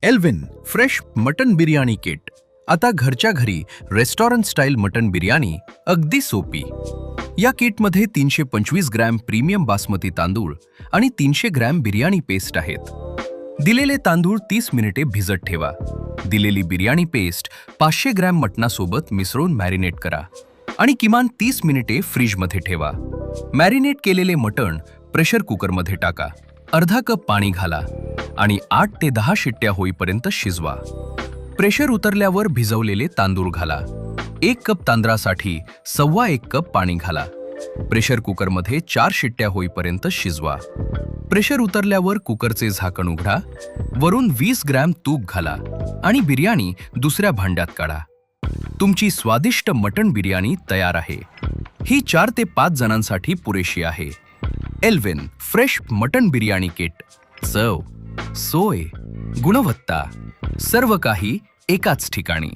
Alvin fresh mutton biryani kit. आता घरच्या घरी रेस्टॉरंट स्टाईल मटन बिर्याणी अगदी सोपी. या किटमध्ये 325 ग्रॅम प्रीमियम बासमती तांदूळ आणि 300 ग्रॅम बिर्याणी पेस्ट आहेत. दिलेले तांदूळ 30 मिनिटे भिजत ठेवा. दिलेली बिर्याणी पेस्ट 500 ग्रॅम मटणासोबत मिसळून मॅरिनेट करा आणि किमान 30 मिनिटे फ्रीजमध्ये ठेवा. मॅरिनेट केलेले मटण प्रेशर कुकरमध्ये टाका. अर्धा कप पाणी घाला आणि 8 ते 10 शिट्ट्या होईपर्यंत शिजवा. प्रेशर उतरल्यावर भिजवलेले तांदूळ घाला. 1 कप तांदळासाठी 1.25 कप पाणी घाला. प्रेशर कुकरमध्ये 4 शिट्ट्या होईपर्यंत शिजवा. प्रेशर उतरल्यावर कुकरचे झाकण उघडा. वरून 20 ग्रॅम तूप घाला आणि बिर्याणी दुसऱ्या भांड्यात काढा. तुमची स्वादिष्ट मटण बिर्याणी तयार आहे. ही 4 ते 5 जणांसाठी पुरेशी आहे. एल्विन फ्रेश मटण बिर्याणी किट. चव, सोय, गुणवत्ता सर्व काही एकाच ठिकाणी.